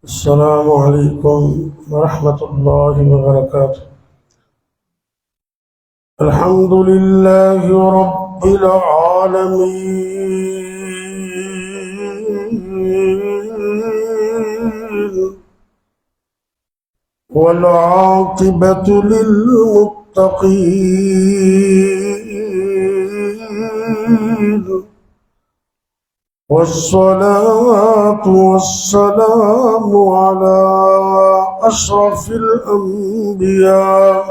السلام عليكم ورحمة الله وبركاته. الحمد لله رب العالمين والعاقبة للمتقين والصلاة والسلام على أشرف الأنبياء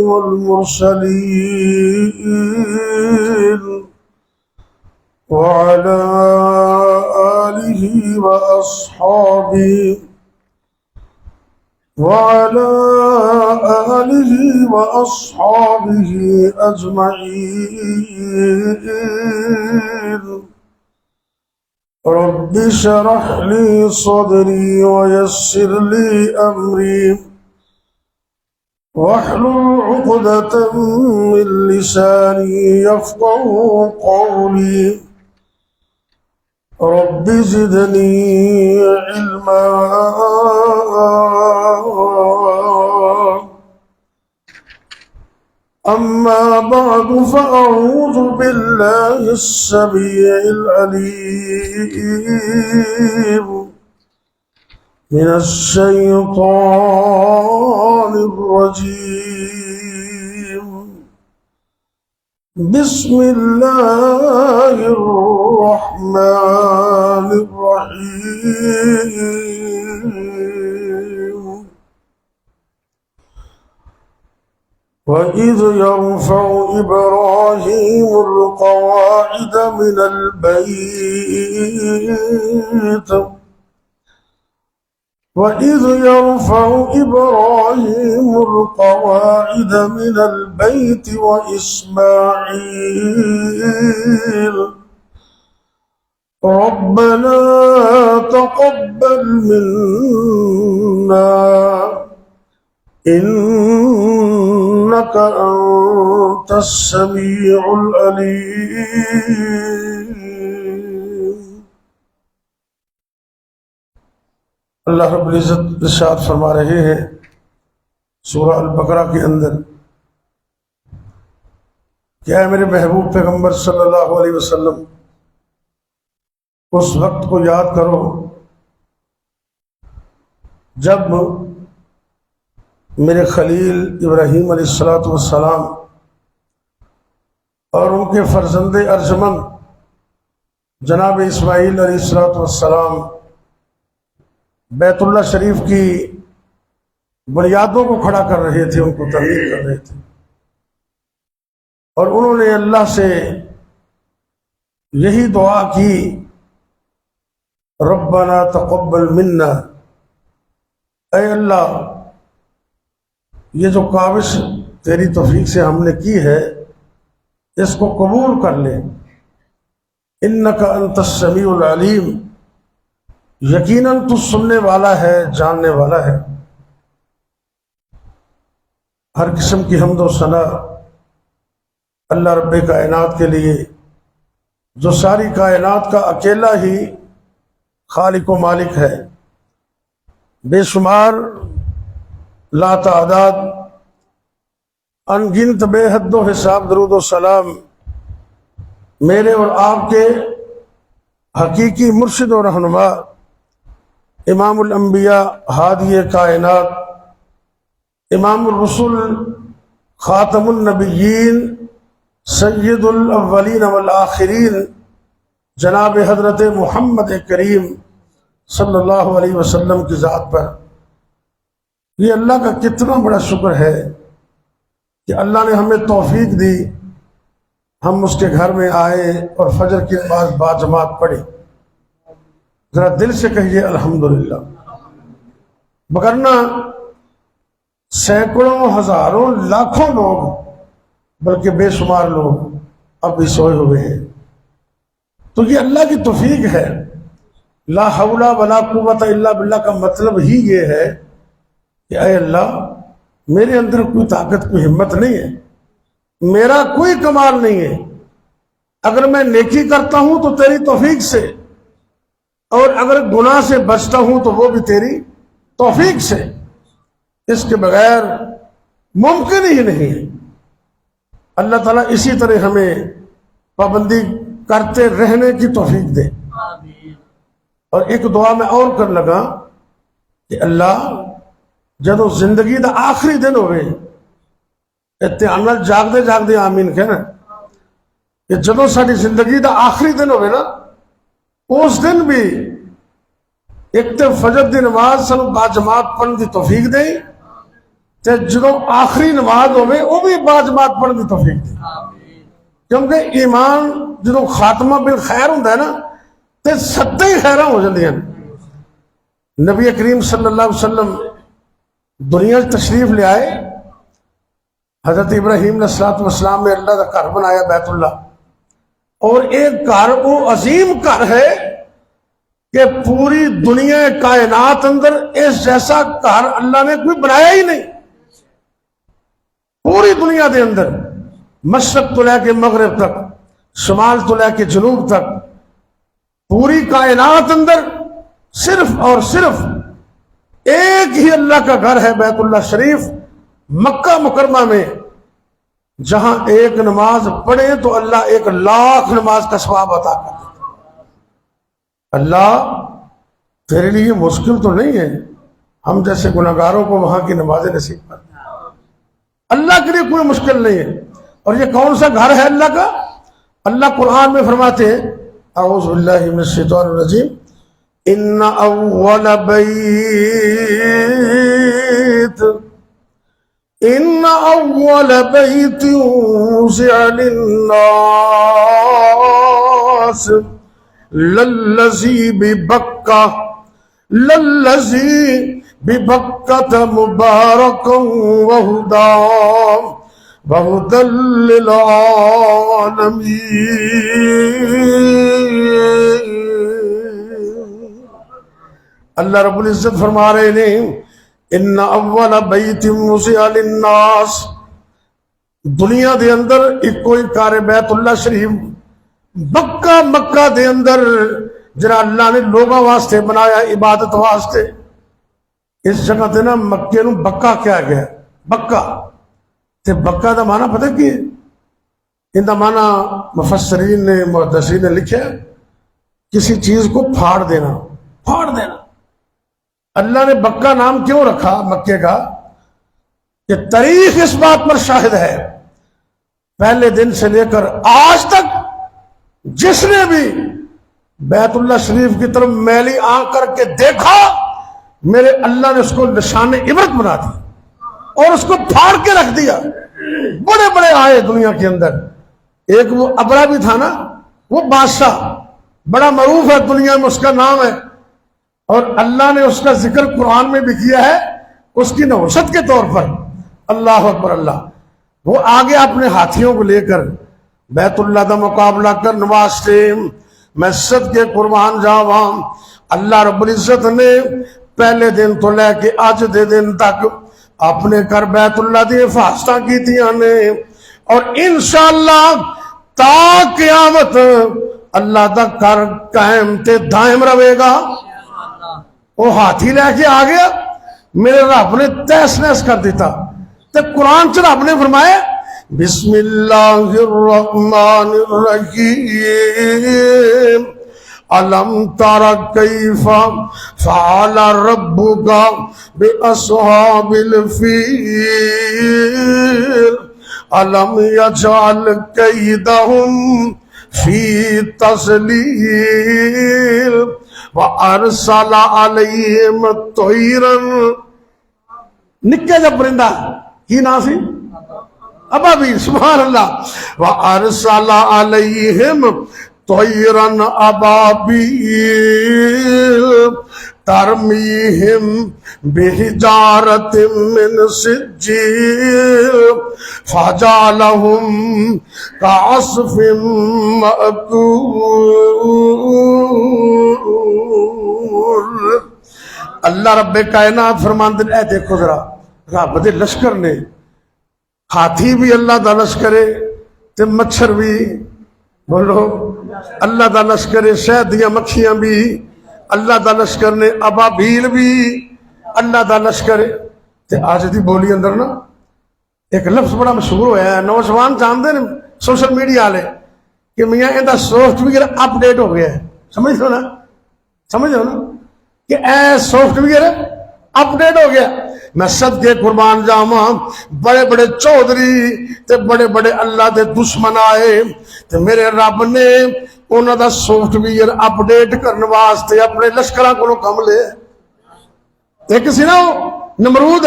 والمرسلين وعلى آله وأصحابه أجمعين. رب اشرح لي صدري ويسر لي أمري واحلل عقدة من لساني يفقهوا قولي. رب زدني علما. أما بعد فأعوذ بالله السميع العليم من الشيطان الرجيم. بسم الله الرحمن الرحيم. وإذ يرفع إبراهيم القواعد من البيت وإسماعيل ربنا تقبل منا إنك أنت السميع العليم. اللہ رب العزت ارشاد فرما رہے ہیں سورہ البقرہ کے اندر کہ اے میرے محبوب پیغمبر صلی اللہ علیہ وسلم، اس وقت کو یاد کرو جب میرے خلیل ابراہیم علیہ السلام اور ان کے فرزند ارجمند جناب اسماعیل علیہ السلام بیت اللہ شریف کی بنیادوں کو کھڑا کر رہے تھے، ان کو تعمیر کر رہے تھے، اور انہوں نے اللہ سے یہی دعا کی، ربنا تقبل منا، اے اللہ یہ جو کاوش تیری توفیق سے ہم نے کی ہے اس کو قبول کر لے، انک انت السمیع العلیم، یقیناً تو سننے والا ہے، جاننے والا ہے۔ ہر قسم کی حمد و ثنا اللہ رب کائنات کے لیے، جو ساری کائنات کا اکیلا ہی خالق و مالک ہے، بے شمار لا تعداد ان گنت بے حد و حساب درود و سلام میرے اور آپ کے حقیقی مرشد و رہنما امام الانبیاء، ہادی کائنات، امام الرسل، خاتم النبیین، سید الاولین والآخرین، جناب حضرت محمد کریم صلی اللہ علیہ وسلم کی ذات پر یہ اللہ کا کتنا بڑا شکر ہے کہ اللہ نے ہمیں توفیق دی، ہم اس کے گھر میں آئے اور فجر کی نماز باجماعت پڑھی۔ ذرا دل سے کہیے الحمدللہ۔ مگرنہ سینکڑوں، ہزاروں، لاکھوں لوگ، بلکہ بے شمار لوگ اب بھی سوئے ہوئے ہیں۔ تو یہ اللہ کی توفیق ہے، لا حول ولا قوت الا باللہ کا مطلب ہی یہ ہے کہ اے اللہ میرے اندر کوئی طاقت، کوئی ہمت نہیں ہے، میرا کوئی کمال نہیں ہے، اگر میں نیکی کرتا ہوں تو تیری توفیق سے، اور اگر گناہ سے بچتا ہوں تو وہ بھی تیری توفیق سے، اس کے بغیر ممکن ہی نہیں ہے۔ اللہ تعالیٰ اسی طرح ہمیں پابندی کرتے رہنے کی توفیق دے۔ اور ایک دعا میں اور کر لگا کہ اللہ جدو زندگی دا آخری دن ہوئے، اتحان نال جاگ دے آمین کہنا، کہ جدو ساری زندگی دا آخری دن ہوئے نا، اس دن بھی ایک تے فجر دی نماز سنو باجماعت پڑھن دی توفیق دے، تے جدو آخری نماز ہوئے وہ بھی باجماعت پڑھن دی توفیق دے، کیونکہ ایمان جدو خاتمہ بالخیر ہوندہ ہے نا تے ستے ہی خیرہ ہو جاندی ہیں۔ نبی کریم صلی اللہ علیہ وسلم دنیا تشریف لے آئے، حضرت ابراہیم علیہ السلام نے اللہ کا گھر بنایا بیت اللہ، اور ایک گھر وہ عظیم گھر ہے کہ پوری دنیا کائنات اندر اس جیسا گھر اللہ نے کوئی بنایا ہی نہیں۔ پوری دنیا دے اندر مشرق تو لے کے مغرب تک، شمال تو لے کے جنوب تک، پوری کائنات اندر صرف اور صرف ایک ہی اللہ کا گھر ہے بیت اللہ شریف مکہ مکرمہ میں، جہاں ایک نماز پڑھے تو اللہ 1,00,000 نماز کا ثواب عطا کر دیتا۔ اللہ تیرے لیے مشکل تو نہیں ہے ہم جیسے گناہگاروں کو وہاں کی نمازیں نصیب کر دیں، اللہ کے لیے کوئی مشکل نہیں ہے۔ اور یہ کون سا گھر ہے اللہ کا؟ اللہ قرآن میں فرماتے ہیں، اعوذ باللہ من الشیطان الرجیم، ان اول بیت وضع للناس للذی ببکۃ مبارکا وہدی للعالمین۔ اللہ رب العزت فرما رہے ہیں، ان اول بیت وضع للناس، دنیا دے اندر ایک کوئی کار بیت اللہ شریف مکہ دے اندر جنہاں اللہ نے لوگوں واسطے بنایا، عبادت واسطے۔ اس جگہ تے نا مکے نو بکہ کیا گیا، بکہ تے بکہ دا معنی پتہ کی ہے؟ ان دا معنی مفسرین نے محدثین نے لکھا ہے کسی چیز کو پھاڑ دینا، پھاڑ دینا۔ اللہ نے بکہ نام کیوں رکھا مکے کا؟ کہ تاریخ اس بات پر شاہد ہے، پہلے دن سے لے کر آج تک جس نے بھی بیت اللہ شریف کی طرف میلی آنکھ کر کے دیکھا، میرے اللہ نے اس کو نشان عبرت بنا دی اور اس کو پھاڑ کے رکھ دیا۔ بڑے بڑے آئے دنیا کے اندر، ایک وہ ابرا بھی تھا نا، وہ بادشاہ بڑا معروف ہے دنیا میں، اس کا نام ہے، اور اللہ نے اس کا ذکر قرآن میں بھی کیا ہے اس کی نحوست کے طور پر۔ اللہ اکبر اللہ، وہ آگے اپنے ہاتھیوں کو لے کر بیت اللہ دا مقابلہ کرنے واسطے میں صدقے قربان جاواں۔ اللہ رب العزت نے پہلے دن تو لے کے آج دے دن تک اپنے کر بیت اللہ دی حفاظتاں کیتیاں نے، اور انشاءاللہ تا قیامت اللہ دا کر قائم تے دائم رہے گا۔ وہ ہاتھی لے کے آ گیا، میرے رب نے تیس نیس کر دیتا، تے قرآن چ رب نے فرمایا بسم اللہ الرحمن الرحیم علم تر کیف فعل ربک باصحاب الفیل علم یجعل کیدہم فی تضلیل وَأَرْسَلَ عَلَيْهِمْ طَيْرًا، نکے جب پرندہ کی نام سی ابابیل، سبحان اللہ، وَأَرْسَلَ عَلَيْهِمْ طَيْرًا أَبَابِيلَ تَرْمِيهِمْ بِحِجَارَةٍ مِّن سِجِّيلٍ فَجَعَلَهُمْ كَعَصْفٍ مَّأْكُولٍ۔ اللہ رب کائنات فرماندے اے دیکھو ذرا، رب دے لشکر نے، ہاتھی بھی اللہ دا لشکر ہے تے مچھر بھی بولو اللہ دا لشکر شہد دیاں مکھیاں بھی، اللہ دا لشکر نے ابابیل بھی، اللہ دا لشکر۔ تے آج دی بولی اندر نا ایک لفظ بڑا مشہور ہوا ہے، نوجوان جانتے ہیں سوشل میڈیا والے کہ میاں اندا سافٹ ویئر اپ ڈیٹ ہو گیا ہے۔ سمجھ دو نا، سمجھ دو نا کہ اے سافٹ ویئر اپ ڈیٹ ہو گیا۔ میں صدقے قربان جاواں، بڑے بڑے چودھری تے بڑے بڑے اللہ دے دشمن آئے تے میرے رب نے انہاں دا سافٹ ویئر اپ ڈیٹ کرنے واسطے اپنے لشکراں کولوں کم لے۔ ایک سی نا نمرود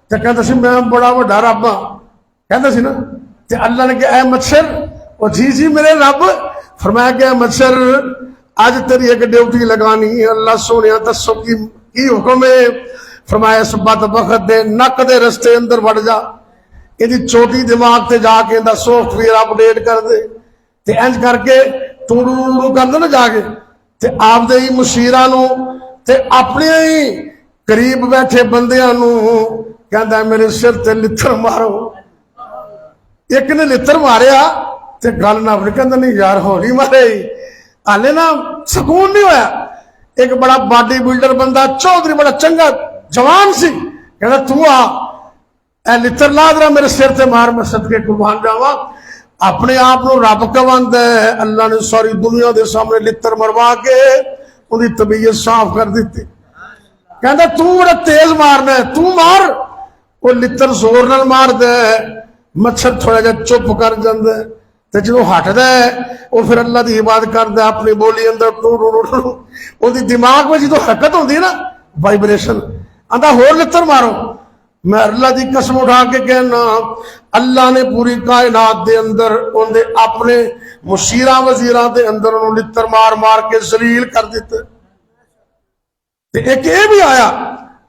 تے کہندا سی میں بڑا وڈا رب ہاں، کہندا سی نا، تے اللہ نے کہا اے مچھر، او جی جی میرے رب، فرمایا کہ اے مچھر آج تیری ایک ڈیوٹی لگانی ہے۔ اللہ سونیا دسو کی حکم ہے؟ فرمایا اس بد وقت دے نک دے رستے اندر وڑ جا، یہ چھوٹی دماغ تے جا کے دا سافٹ ویئر اپ ڈیٹ کر دے، تے انج کر کے ٹوڑو کر دے نا جا کے، تے آپ دے ہی مشیراں نو تے اپنے ہی قریب بیٹھے بندیاں نو کہندا ہے میرے سر تے لتھر مارو۔ ایک نے لتھر ماریا تے گل نہ اپنے کہندا نہیں یار ہولی مارے، حالے نا سکون نہیں ہویا۔ ایک بڑا باڈی بلڈر بندہ چودھری بڑا چنگا جوان سی کہندا تو آ اے لتر لا درا میرے سر تے مار، میں صدقے قربان جاواں اپنے آپ نو رب کہندا ہے۔ اللہ نے ساری دنیا دے سامنے لتر مروا کے اونی طبیعت صاف کر دیتی۔ کہندا تو بڑا تیز مارنا ہے، تو مار۔ وہ لتر زور نال مار دے، مچھر تھوڑا جا چپ کر جاندا ہے تے جدوں ہٹدا ہے وہ پھر اللہ دی عبادت کردا ہے اپنی بولی اندر اودی دماغ میں جدوں حرکت ہوندی ہے نا وائبریشن، آندا ہور لتر مارو۔ میں اللہ دی قسم اٹھا کے کہنا اللہ نے پوری کائنات دے اندر ان دے اپنے مشیراں وزیراں دے اندر انہوں لتر مار مار کے ذلیل کر دیتے۔ تے ایک یہ بھی آیا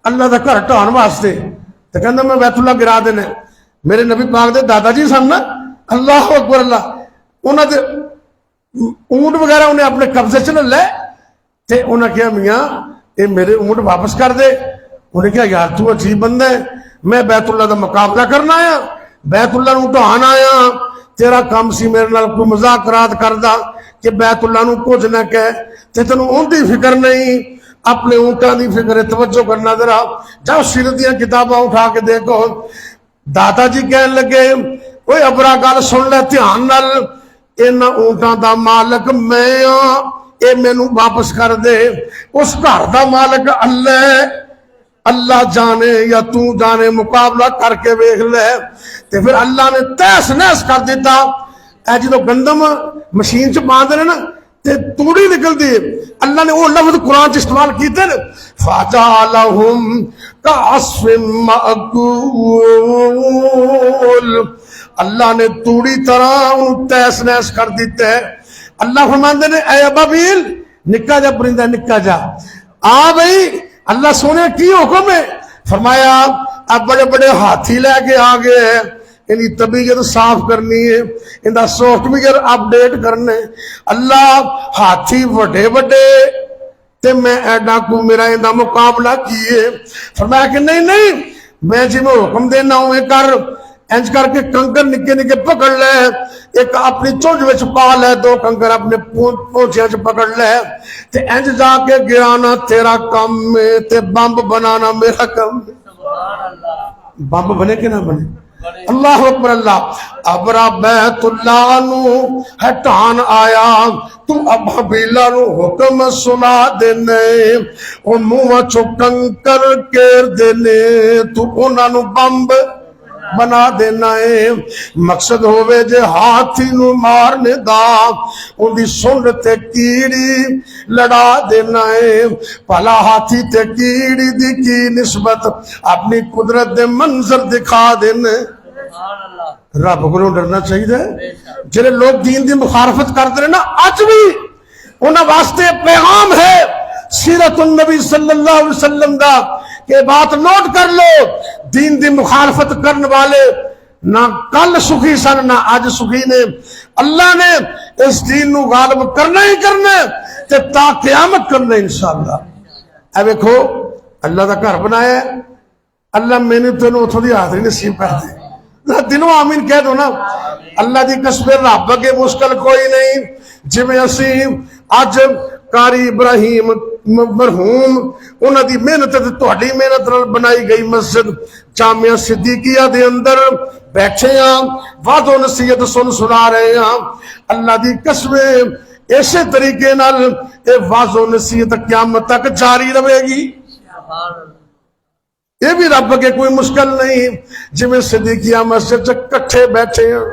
اللہ دا گھر ٹھان واسطے تے کہندا میں بیت اللہ گرا دینا۔ میرے نبی پاک دے دادا جی سن نا، اللہ اکبر اللہ، انہاں دے اونٹ وغیرہ انہیں اپنے قبضے چ لے تے انہاں کہا میاں اے میرے اونٹ واپس کر دے۔ انہیں کہا یار تو عجیب بندہ ہے، میں بیت اللہ دا مقابلہ کرنا آیا، بیت اللہ نو ٹھان آیا، تیرا کام سی میرے نال کوئی مذاکرات کردا کہ بیت اللہ نو کچھ نہ کہے تے تینوں اون دی فکر نہیں، اپنے اونٹاں دی فکر توجہ کرنا ذرا، جاؤ سیرت دیاں کتاباں اٹھا کے دیکھو۔ دادا جی کہن لگے اوے ابرا گل سن لے دھیان نال، انہاں اونٹاں دا مالک میں ہاں، اے مینوں واپس کر دے۔ اس گھر دا مالک اللہ، اللہ جانے یا تو جانے مقابلہ کر کے ویکھ لے۔ تے پھر اللہ نے تیس نیس کر دیتا۔ اے جدوں گندم مشین چ پا دے نا تے توڑی نکل دی، اللہ نے وہ لفظ قرآن چ استعمال کیتے نا فَجَعَلَهُمْ كَعَصْفٍ مَأْكُولٍ، اللہ نے توڑی طرح انہوں تیس نیس کر دیتے ہیں۔ اللہ فرماندے نے اے ابابیل نکا جا پرندہ نکا جا آ بھئی، اللہ سونے کی حکم ہے؟ فرمایا اب بڑے بڑے ہاتھی لے کے آگے ہیں، انہی طبیعت صاف کرنی ہے، انہا سافٹ ویئر اپ ڈیٹ کرنے۔ اللہ ہاتھی وڈے وڈے تے میں ایڈا کو میرا انہا مقابلہ کیے۔ فرمایا کہ نہیں نہیں، میں جی میں حکم دینا ہوں کر، انج کر کے کنکر نکے نکے پکڑ لے، ایک اپنی چونج وچ پا لے، دو کنکر اپنے پونچھیں چ پکڑ لے تے انج جا کے گرانا تیرا کام ہے تے بمب بنانا میرا کام ہے۔ بمب بنے کہ نہ بنے؟ اللہ اکبر اللہ۔ ابرا بیت اللہ نو ہٹان آیا، تو اب حبیلہ نو حکم سنا دینے، او منہ چو کنکر کیر دینے، تو انہاں نو بمب بنا دینا ہے۔ مقصد ہوئے جے ہاتھی نو مارنے دا، ان دی سنڈ تے کیڑی لڑا دینا ہے۔ پہلا ہاتھی تے کیڑی دی کی نسبت، اپنی قدرت دے منظر دکھا دینے۔ رب کو ڈرنا چاہیے۔ جنہیں لوگ دین دی مخالفت کرتے ہیں نا، آج بھی انہاں واسطے پیغام ہے سیرت النبی صلی اللہ علیہ وسلم دا کہ بات نوٹ کر لو، دین دی مخالفت کرنے والے نہ کل سخی سن نہ آج سخی نے۔ اللہ نے اس دین نو غالب کرنا ہی کرنا تے تا قیامت کرنا انشاءاللہ۔ اے دیکھو اللہ دا گھر بنایا، اللہ میں نے تینوں اتھوں دی حاضری نصیب کر دے۔ دنوں آمین کہہ دو نا. اللہ دی قسم رب اگے مشکل کوئی نہیں. جویں اسی اج قاری ابراہیم مرحوم انہاں دی محنت تے تہاڈی محنت نال بنائی گئی مسجد جامعہ صدیقیہ دے اندر بیٹھے ہاں, وعظ و نصیحت سنا رہے ہاں. اللہ دی قسم اسی طریقے نال اے وعظ و نصیحت قیامت تک جاری رہے گی. یہ بھی رب کے کوئی مشکل نہیں. جویں صدیقیہ مسجد کٹھے بیٹھے ہیں,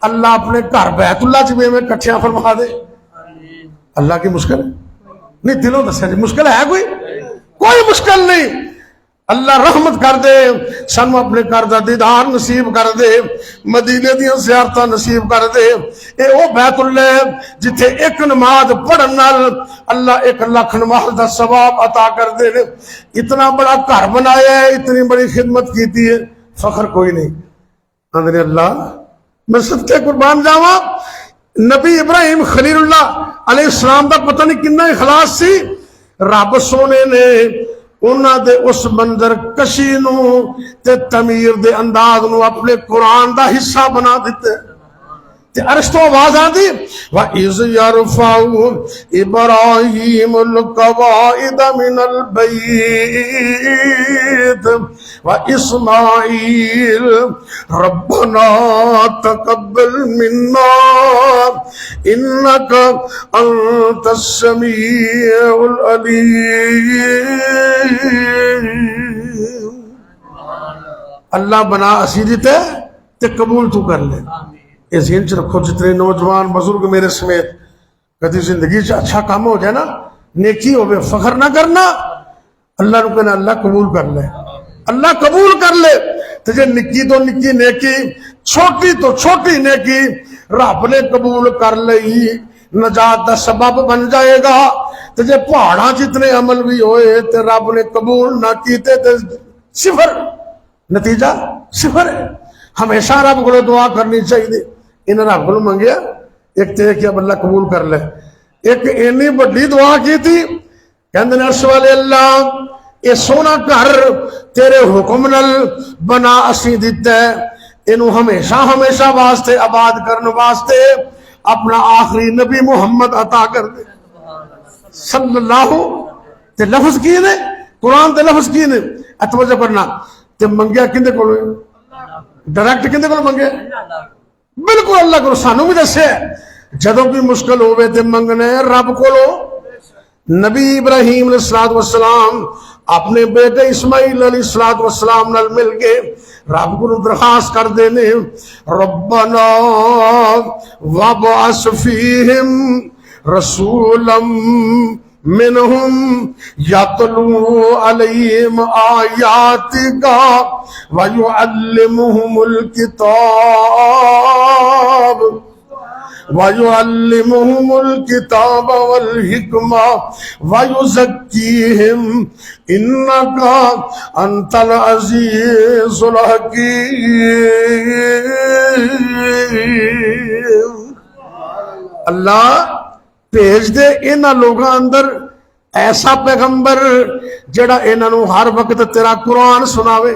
اللہ اپنے گھر بیت اللہ جی میں کٹھیاں فرما دے. اللہ کی مشکل نہیں, دلوں دسیا جی مشکل ہے کوئی مشکل نہیں. اللہ رحمت کر دے سانو اپنے گھر دا دیدار نصیب کر دے, مدینے دیاں زیارتاں نصیب کر دے. اے او بیت اللہ جتھے ایک نماز پڑھن نال اللہ 1 لاکھ نماز دا ثواب عطا کر دے. اتنا بڑا گھر بنایا ہے, اتنی بڑی خدمت کیتی ہے, فخر کوئی نہیں. اندر اللہ میں صدقے قربان جاواں. نبی ابراہیم خلیل اللہ علیہ السلام دا پتہ نہیں کتنا اخلاص سی. رب سونے نے انہاں دے اس منظر کشی نو تے تعمیر دے انداز نو اپنے قرآن دا حصہ بنا دیتے. تے عرش تو آواز آندی وَإِذْ يَرْفَعُ إِبْرَاهِيمُ الْقَوَاعِدَ مِنَ الْبَيْتِ وَإِسْمَاعِيلُ رَبَّنَا تَقَبَّلْ مِنَّا إِنَّكَ أَنْتَ السَّمِيعُ الْعَلِيمُ. اللہ بنا اسی دیتے تے قبول تو کر لے. یہ ذہن چ رکھو جتنے نوجوان بزرگ میرے سمیت کدی زندگی چ اچھا کام ہو جائے نا, نیکی ہوئے, فخر نہ کرنا. اللہ نو کہنا اللہ قبول کر لے, اللہ قبول کر لے. تجھے نکی تو نکی نیکی, چھوٹی تو چھوٹی نیکی رب نے قبول کر لئی, نجات دا سبب بن جائے گا. تجھے پہاڑاں جتنے عمل بھی ہوئے تے رب نے قبول نہ کیتے تے صفر, نتیجہ صفر ہے. ہمیشہ رب کو دعا کرنی چاہیے. انہیں رب کو منگیا ایک تے کہ اب اللہ قبول کر لے. ایک اینی بڑی دعا کی تھی, کہندے عرش والے اللہ یہ سونا گھر تیرے حکم نل بنا اسی دیتا ہے, انہوں ہمیشہ ہمیشہ واسطے آباد کرنے واسطے اپنا آخری نبی محمد عطا کر دے صلی اللہ. تے لفظ کی نے قرآن تے لفظ کی نے اتوجہ کرنا. تے منگیا کندے کو ڈائریکٹ کندے کو منگے, بالکل اللہ کو. سانو بھی دسے جدوں کوئی مشکل ہوئے تے منگنے رب کو. نبی ابراہیم علیہ السلام اپنے بیٹے اسماعیل علیہ السلام نال مل کے رب کو درخواست کر دینے ربنا وابعث فیہم رسولا منہم یتلو علیہم آیاتک ویعلمہم الکتاب وَيُعَلِّمُهُمُ الْكِتَابَ وَالْحِكْمَةَ وَيُزَكِّيهِمْ إِنَّكَ أَنْتَ الْعَزِيزُ الْحَكِيمُ. اللہ بھیج دے انہاں لوگاں اندر ایسا پیغمبر جڑا انہاں نو ہر وقت تیرا قرآن سناوے.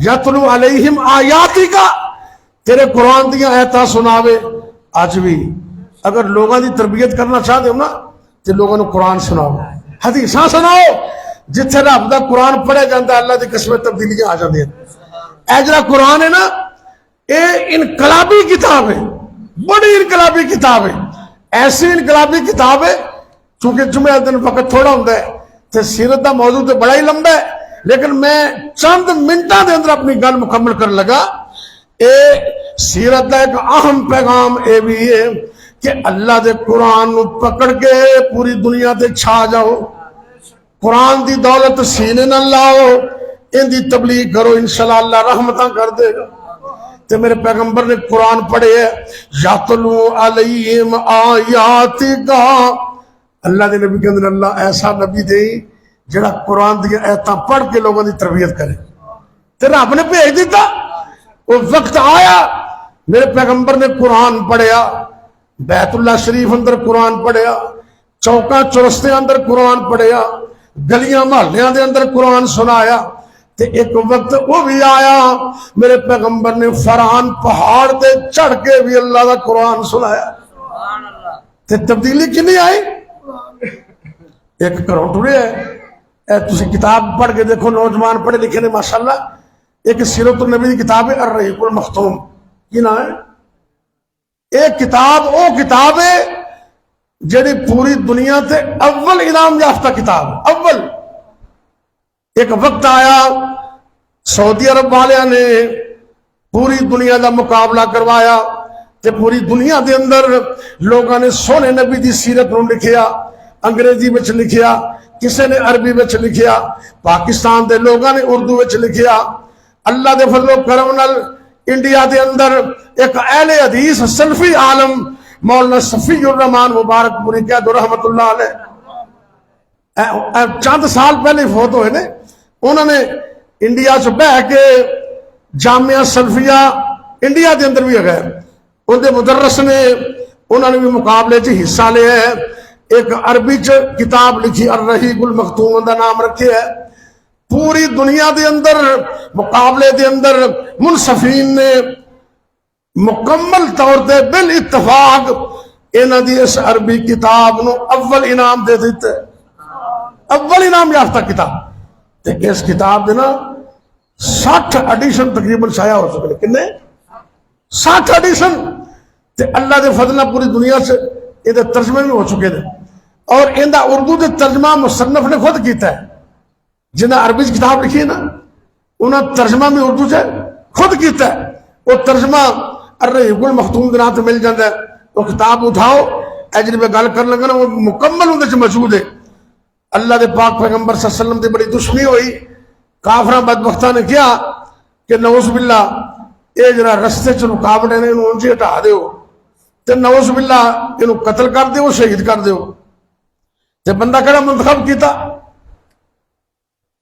یتلو علیہم آیاتک, تیرے قرآن دیاں آیتاں سناوے. آج بھی اگر لوگوں کی تربیت کرنا چاہتے ہو نا تو لوگوں کو قرآن سناؤ, حدیثاں سناؤ. جتھے رب دا قرآن پڑھے جاتا ہے اللہ دی قسم تبدیلیاں آ جاندی ہیں. اے جڑا قرآن ہے نا اے انقلابی کتاب ہے, بڑی انقلابی کتاب ہے. ایسی انقلابی کتاب ہے چونکہ جمعہ دن وقت تھوڑا ہوتا ہے تے سیرت دا موضوع تو بڑا ہی لمبا ہے, لیکن میں چند منٹاں دے اندر اپنی گل مکمل کرنے لگا. اے سیرت کا ایک اہم پیغام اے بھی ہے کہ اللہ دے قرآن نو پکڑ کے پوری دنیا تے چھا جاؤ. قرآن دی دولت سینے نہ لاؤ, ان دی تبلیغ کرو, انشاءاللہ اللہ رحمتاں کر دے گا. تے میرے پیغمبر نے قرآن پڑھے ہے یاتلو علیہم آیاتک. اللہ دے نبی کے اندر اللہ ایسا نبی دے جڑا قرآن دی آیتاں پڑھ کے لوگوں دی تربیت کرے. تے رب نے بھیج دیتا. وہ وقت آیا میرے پیغمبر نے قرآن پڑھیا, بیت اللہ شریف اندر قرآن پڑھیا, چوکاں چرستے اندر قرآن پڑھیا, گلیاں محلیاں دے اندر قرآن سنایا. تے ایک وقت وہ بھی آیا میرے پیغمبر نے فران پہاڑ تے چڑھ کے بھی اللہ دا قرآن سنایا تے تبدیلی کی نہیں آئی ایک گھروں ٹرے ہے تسی کتاب پڑھ کے دیکھو نوجوان پڑھے لکھے نے ماشاءاللہ ایک سیرت النبی کی کتاب ہے الرحیق المختوم کی نام ہے ایک کتاب او کتاب ہے جڑی پوری دنیا تے اول انعام یافتہ کتاب اول ایک وقت آیا سعودی عرب والیاں نے پوری دنیا دا مقابلہ کروایا تے پوری دنیا دے اندر لوگاں نے سونے نبی دی سیرت نو لکھیا انگریزی وچ لکھیا کسے نے عربی وچ لکھیا پاکستان دے لوگاں نے اردو وچ لکھیا اللہ دے فضل و کرم نال انڈیا دے اندر ایک اہل حدیث سلفی عالم مولانا صفی الرحمان مبارک پوری کہہ دو رحمت اللہ علیہ چند سال پہلے فوت ہوئے نے انہوں نے انڈیا سے بہ کے جامعہ سلفیہ انڈیا دے اندر بھی ہے ان دے مدرس نے انہوں نے بھی مقابلے چ حصہ لیا ہے ایک عربی چ کتاب لکھی الرحیق المختوم دا نام رکھے ہے پوری دنیا دے اندر مقابلے دے اندر منصفین نے مکمل طور تے بال اتفاق انہاں دی اس عربی کتاب نو اول انعام دے دیتے اول انعام یافتہ کتاب تے اس کتاب دے نا 60 ایڈیشن تقریباً شائع ہو چکے کنے 60 ایڈیشن تے اللہ دے فضل پوری دنیا سے یہ ترجمے بھی ہو چکے ہیں اور ان دا اردو دے ترجمہ مصنف نے خود کیتا ہے جنہیں عربی کتاب لکھی ہے نا انہوں ترجمہ بھی اردو سے خود کیتا ہے وہ ترجمہ الرحیق المختوم دے نام تے مل جاتا ہے وہ کتاب اٹھاؤ اجر پہ گل کر لگا نا وہ مکمل اندر سے موجود ہے اللہ دے پاک پیغمبر صلی اللہ علیہ وسلم دی بڑی دشمنی ہوئی کافراں بدبختاں نے کیا کہ نعوذ باللہ اے جڑا رستے چ رکاوٹ ہے انہوں انجی ہٹا دیو تے نعوذ باللہ انہوں قتل کر دیو شہید کر دیو تے بندہ کہڑا منتخب کیتا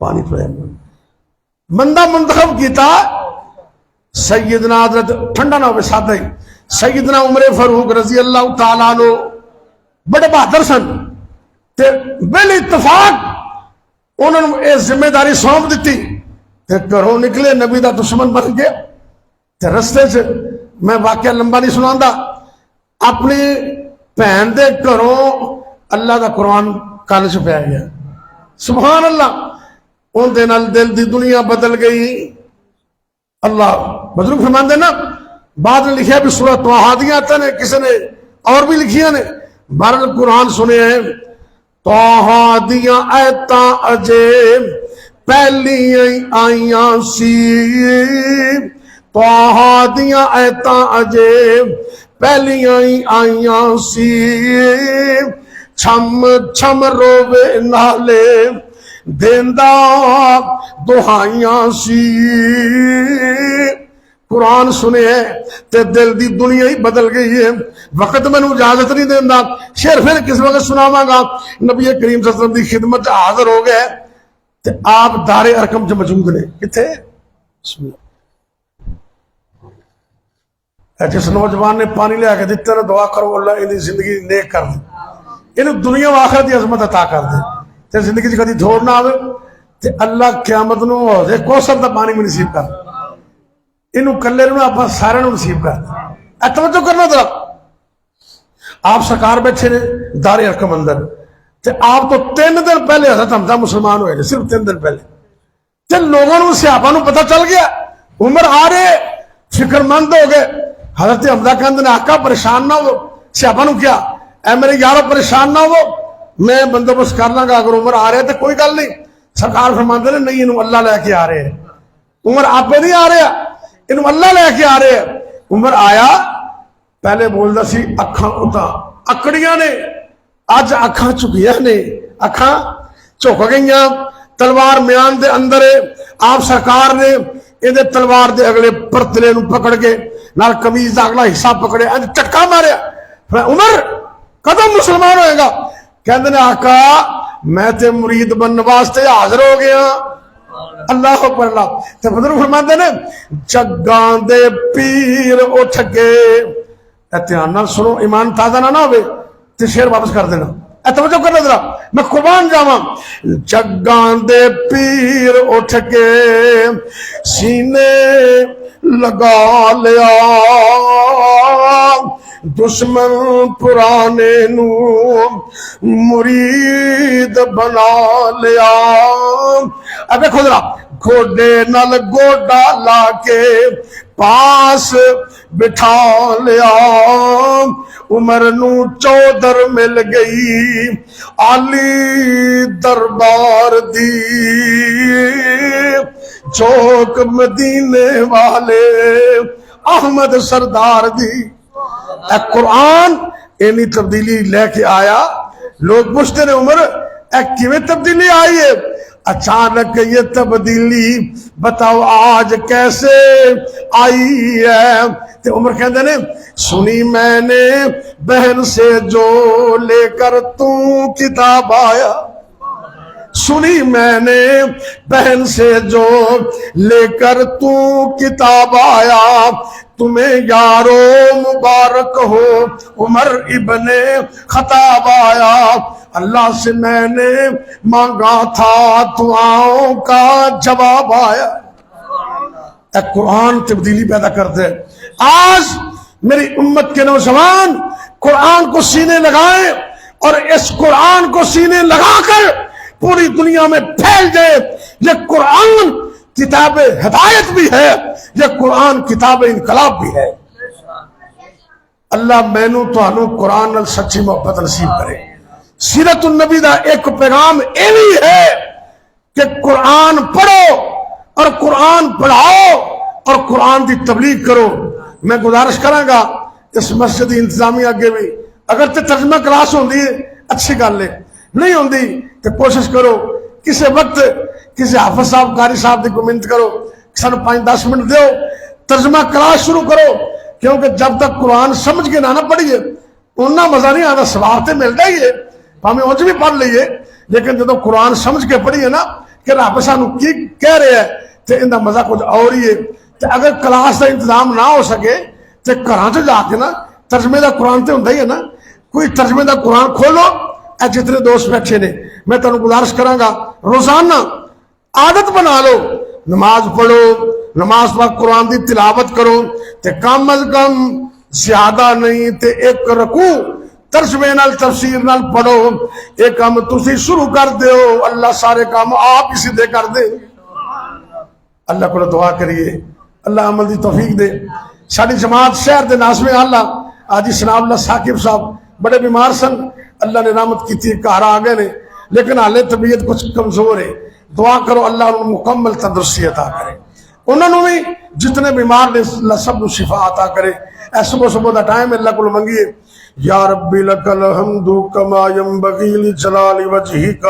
پانی پڑے بندہ منتخب کیتا سیدنا حضرت ٹھنڈا نہ ہوئے ساتھ ہی سیدنا عمر فاروق رضی اللہ تعالیٰ عنہ بڑے بہادر سن تے بال اتفاق انہوں نے یہ ذمہ داری سونپ دیتی تے گھروں نکلے نبی دا دشمن بن گیا تے رستے سے میں واقعہ لمبا نہیں سناندا اپنی بہن دے گھروں اللہ دا قرآن کالج پہ گیا سبحان اللہ ان دے نال دل دی دنیا بدل گئی اللہ بزرگ فرماندے نا بعد نے لکھیا بھی سورۃ طٰہٰ دیاں آیتاں نے کسی نے اور بھی لکھیاں نے بہرحال قرآن سنے ہیں طٰہٰ دیاں آیتاں اجے پہلی آئیاں سی طٰہٰ دیاں آیتاں اجے پہلی آئیاں سی چھم چھم روے نالے دیندہ دہائیاں سی قرآن سنے تے دل دی دنیا ہی بدل گئی ہے وقت میں نے اجازت نہیں دیندہ شعر پھر کس وقت سناواں گا نبی کریم صلی اللہ علیہ وسلم دی خدمت حاضر ہو گئے تے آپ دار ارقم جو موجود نے کتھے بسم اللہ جس نوجوان نے پانی لے کے دیتے نا دعا کرو اللہ انہی زندگی نیک کر دے انہوں دنیا و آخرت دی عظمت عطا کر دے تے زندگی کدی دھوڑ نہ آوے تے اللہ قیامت نو ہو دے کوثر دا پانی میں نصیب کر انہوں کلے نو آپ سارے نو نصیب کر اے توجہ کرنا ذرا آپ سرکار بیٹھے نے دار ارقم اندر تے آپ تو 3 دن پہلے حضرت حمزہ مسلمان ہوئے صرف 3 دن پہلے تے لوگوں نو صحابہ نو پتہ چل گیا عمر آ رہے فکر مند ہو گئے حضرت حمزہ کہندے نے آقا پریشان نہ ہو صحابہ نو کیا اے میرے یارو پریشان نہ ہو میں بندوبست کر لاں گا اگر عمر آ رہے تو کوئی گل نہیں سرکار فرماندے نے نہیں انہوں اللہ لے کے آ رہے ہیں عمر آپ نہیں آ رہے انہوں اللہ لے کے آ رہے ہیں عمر آیا پہلے بولدا سی اکھاں اتا اکڑیاں نے اج اکھاں چکیاں نے اکھاں چک گئیاں تلوار میان دے اندر آپ سرکار نے یہ تلوار دے اگلے پرتلے نو پکڑ کے نال قمیض دا اگلا حصہ پکڑے اج ٹکا ماریا عمر قدم مسلمان ہوئے گا کہندے نے آقا میں تے مرید بننے واسطے حاضر ہو گیا اللہ اکبر اللہ تے بزرگ فرماندے نے جگاں دے پیر اٹھ کے دھیان نال سنو ایمان تازہ نہ ہوئے تے شعر واپس کر دینا توجہ کرنا ذرا، میں قربان جاواں، جگاں دے پیر اٹھ کے سینے لگا لیا، دشمن پرانے نو مرید بنا لیا۔ اب دیکھو ذرا، گوڈے نال گوڈا لا کے پاس بٹھا لیا، عمر نو چودر مل گئی علی دربار دی، چوک مدینے والے احمد سردار دی۔ اے قرآن اینی تبدیلی لے کے آیا، لوگ پوچھتے نے عمر اے کیویں تبدیلی آئی ہے؟ اچانک یہ تبدیلی بتاؤ آج کیسے آئی ہے؟ تے عمر کہندے نے سنی میں نے بہن سے جو لے کر تو کتاب آیا، سنی میں نے بہن سے جو لے کر تو کتاب آیا، تمہیں یارو مبارک ہو عمر ابن خطاب آیا، اللہ سے میں نے مانگا تھا دعاؤں کا جواب آیا۔ اے قرآن تبدیلی پیدا کرتے ہیں۔ آج میری امت کے نوجوان قرآن کو سینے لگائیں اور اس قرآن کو سینے لگا کر پوری دنیا میں پھیل جائے۔ یہ قرآن کتاب ہدایت بھی ہے، یہ قرآن کتاب انقلاب بھی ہے۔ اللہ مینوں تانوں قرآن نال سچی محبت نصیب کرے۔ سیرت النبی دا ایک پیغام یہ بھی ہے کہ قرآن پڑھو اور قرآن پڑھاؤ اور قرآن دی تبلیغ کرو۔ میں گزارش کراں گا اس مسجد انتظامیہ اگے بھی، اگر تے ترجمہ کلاس ہوندی ہے اچھی گل ہے، نہیں ہوندی تو کوشش کرو کسی وقت کسی حافظ صاحب قاری صاحب دی کومنٹ کرو، سانو 5-10 منٹ دیو، ترجمہ کلاس شروع کرو، کیونکہ جب تک قرآن سمجھ کے نہ پڑھیے اتنا مزہ نہیں آتا۔ سواب تے ملتا ہی ہے، ہمیں اونج بھی پڑھ لئیے، لیکن جب قرآن سمجھ کے پڑھیے نا کہ رب سانو کی کہہ رہے ہیں تو ان کا مزہ کچھ اور ہی ہے۔ تو اگر کلاس کا انتظام نہ ہو سکے تو گھراں چ جا کے نا ترجمے کا قرآن تو ہوندا ہی ہے نا، کوئی ترجمے کا قرآن کھولو۔ اے جتنے دوست بیٹھے نے میں تمہیں گزارش کراں گا روزانہ عادت بنا لو، نماز پڑھو، نماز پاک قرآن دی تلاوت کرو، تے کم از کم زیادہ نہیں تے ایک رکوع ترجمے نال تفسیر نال پڑھو۔ ایک کام تسی شروع کر دیو، اللہ سارے کام آپ ہی سیدھے کر دے۔ اللہ کو دعا کریے اللہ عمل دی توفیق دے۔ ساری جماعت شہر دے ناظم اللہ آجی سناب اللہ ثاقب صاحب بڑے بیمار سن، اللہ نے رحمت کی تھی، گھر آ گئے نے، لیکن حالے طبیعت کچھ کمزور ہے۔ دعا کرو اللہ انہوں مکمل تندرستی عطا کرے، انہوں نے بھی جتنے بیمار نے اللہ سب شفا عطا کرے۔ اے صبح صبح دا ٹائم اللہ کو منگیے۔ یا ربی لک الحمد کما ینبغی لجلال وجہک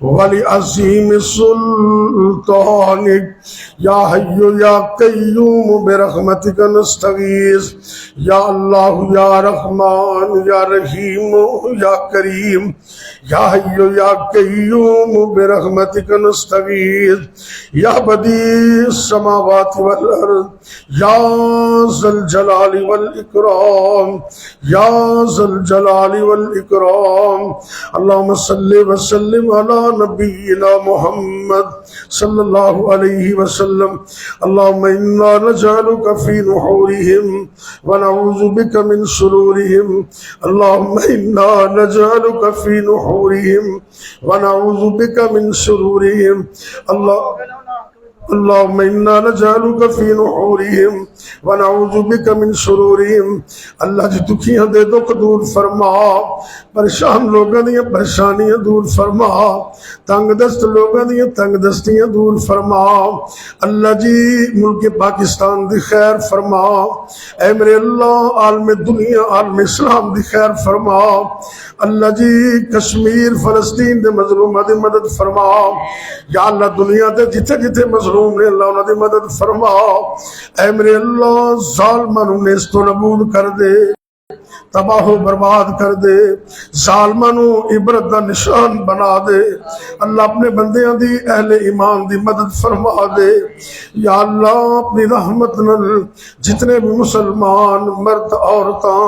ولعظیم سلطانک، یا حی یا قیوم برحمتک نستغیث، یا اللہ یا رحمان یا رحیم یا کریم، یا حی یا قیوم برحمتک نستغیث، یا بدیع السماوات والارض، یا ذا الجلال والاکرام، یا ذا الجلال والاکرام۔ اللہم صلی وسلم علی نبینا محمد صلی اللہ علیہ وسلم۔ اللہم انا نجعلک فی نحورہم ونعوذ بک من شرورہم۔ اللہم انا نجعلک فی نحورہم ونعوذ بک من شرورہم۔ اللہم انا نجعلک فی نحورہم ونعوذ بک من شرورہم۔ اللہ جی دکھیاں دے دکھ دور فرما، پریشان لوگاں دیاں پریشانیاں دور فرما، تنگ دست لوگاں دیاں تنگ دستیاں دور فرما۔ اللہ جی ملک پاکستان دی خیر فرما، اے میرے اللہ عالم دنیا عالم اسلام دی خیر فرما۔ اللہ جی کشمیر فلسطین دے مظلومہ دی مدد فرما، یا اللہ دنیا دے جتھے جتھے مظلوم نے اللہ انہاں دی مدد فرما۔ اے میرے اللہ ظالماں نوں نیست و نابود کر دے۔ تباہ و برباد کر دے، ظالمانوں عبرت دا نشان بنا دے۔ اللہ اپنے بندیاں دی اہل ایمان دی مدد فرما دے۔ یا اللہ اپنی رحمت نال جتنے بھی مسلمان مرد عورتاں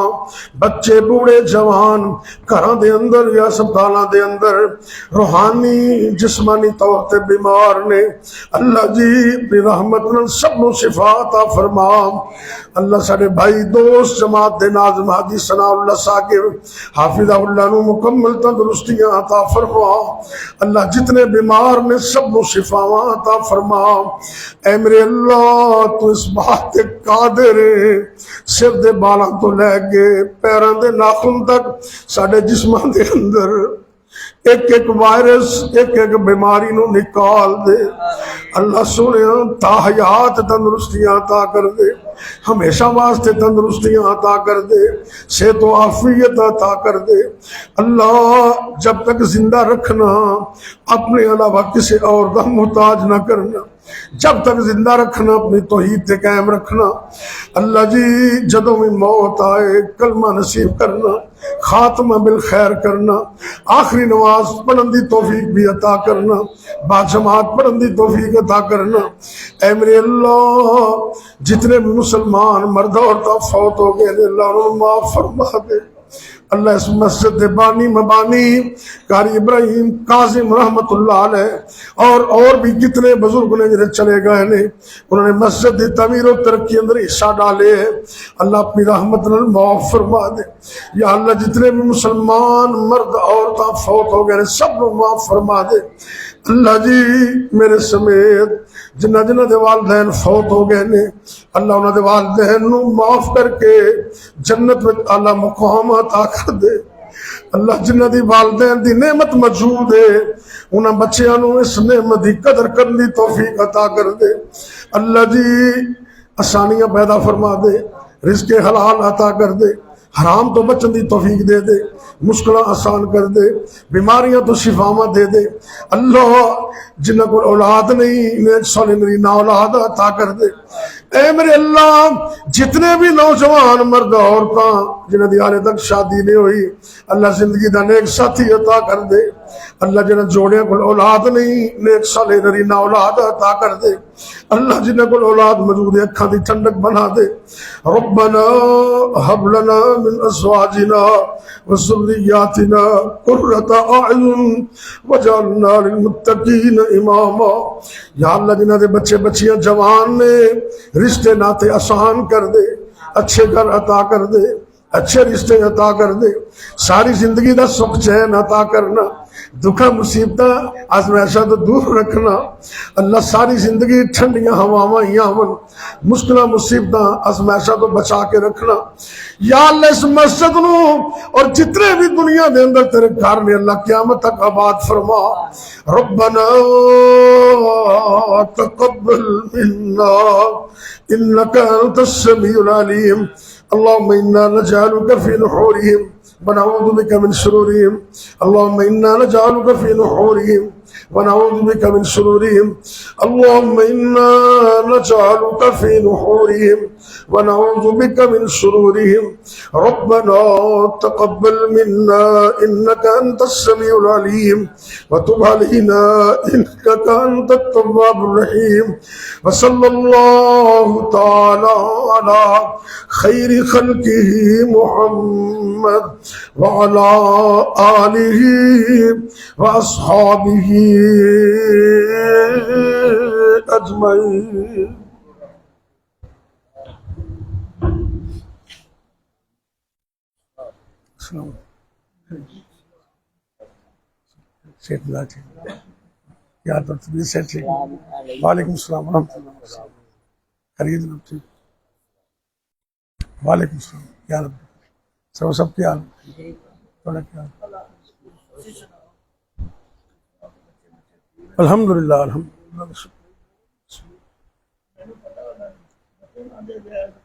بچے بوڑھے جوان گھراں دے اندر یا اسپتالاں دے اندر روحانی جسمانی طور تے بیمار نے، اللہ جی اپنی رحمت نال سب نو شفا عطا فرما۔ اللہ سارے بھائی دوست جماعت دے ناظم حاجی ثناء اللہ ثاقب حافظہ اللہ نو مکمل تندرستیاں عطا فرما۔ اللہ جتنے بیمار نے سب نو شفاواں عطا فرما۔ اے میرے اللہ تو اس بات تے قادر ہے، سر دے بالاں تو لے کے پیراں دے ناخن تک ساڈے جسماں دے اندر ایک ایک وائرس ایک ایک بیماری نو نکال دے۔ اللہ سونے تا حیات تندرستیاں عطا کر دے، ہمیشہ واسطے تندرستیاں عطا کر دے، صحت و عافیت عطا کر دے۔ اللہ جب تک زندہ رکھنا اپنے علاوہ کسی اور کا محتاج نہ کرنا، جب تک زندہ رکھنا اپنی توحید تے قائم رکھنا۔ اللہ جی جدوں بھی موت آئے کلمہ نصیب کرنا، خاتمہ بالخیر کرنا، آخری نماز پڑھن دی توفیق بھی عطا کرنا، باجماعت پڑھن دی توفیق عطا کرنا۔ اے میرے اللہ جتنے بھی مسلمان مرد عورتاں فوت ہو گئے اللہ انہوں معاف فرما دے۔ اللہ اس مسجد دے بانی مبانی قاری ابراہیم کاظم رحمت اللہ علیہ اور بھی کتنے بزرگ نے جنہیں چلے گئے نے، انہوں نے مسجد دی تعمیر و ترقی اندر حصہ ڈالے ہیں، اللہ اپنی رحمت نال معاف فرما دے۔ یا اللہ جتنے بھی مسلمان مرد عورتاں فوت ہو گئے سب کو معاف فرما دے۔ اللہ جی میرے سمیت جنہ جنہ دے والدین فوت ہو گئے نے، اللہ انہوں دے والدین نو معاف کر کے جنت میں اعلیٰ مقام عطا کر دے۔ اللہ جنہ دی والدین دی نعمت موجود ہے انہاں بچیاں نو اس نعمت دی قدر کرنے دی توفیق عطا کر دے۔ اللہ جی آسانیاں پیدا فرما دے، رزق حلال عطا کر دے، حرام تو بچن دی توفیق دے دے، مشکلیں آسان کر دے، بیماریاں تو شفاواں دے دے۔ اللہ جنہ کو اولاد نہیں نیک صالح نہ اولاد عطا کر دے۔ اے میرے اللہ جتنے بھی نوجوان مرد عورتاں جنہ دی حالے تک شادی نہیں ہوئی اللہ زندگی دا نیک ساتھی عطا کر دے۔ اللہ جنہ جوڑے کو اولاد نہیں نیک صالح نہ اولاد عطا کر دے۔ اللہ جنہ کو اولاد موجود ہے اکھاں دی ٹھنڈک بنا دے۔ ربنا هب لنا من ازواجنا وذرياتنا قرة اعين واجعلنا للمتقين اماما۔ یا اللہ جنہ دے بچے بچیاں جوان نے رشتے ناتے آسان کر دے، اچھے گھر عطا کر دے، اچھے رشتے عطا کر دے، ساری زندگی دا سکھ چین عطا کرنا، دکھا مصیبتاں آزمائشاں تو دور رکھنا۔ اللہ ساری زندگی ٹھنڈیاں ہواواں یامن مشکلہ مصیبتاں آزمائشاں تو بچا کے رکھنا۔ یا اللہ اس مسجد نو اور جتنے بھی دنیا دے اندر تیرے گھر نے اللہ قیامت تک آباد فرما۔ ربنا تقبل منا انك انت السميع العليم اللهم انا نجعلك في نحورهم ونعوذ بك من شرورهم اللهم انا نجعلك في نحورهم ونعوذ بك من شرورهم اللهم انا نجعلك في نحورهم ونعوذ بك من شرورهم ربنا تقبل منا انك انت السميع العليم وتب علينا انك انت التواب الرحيم وصلى الله تعالى على خير خلقه محمد وعلى آله وأصحابه أجمعين۔ کیا تطبیق سے ٹھیک؟ وعلیکم السلام ورحمۃ اللہ۔ خرید نہ ٹھیک؟ وعلیکم السلام، کیا حال سب کیا حال تھوڑا کیا الحمدللہ الحمدللہ۔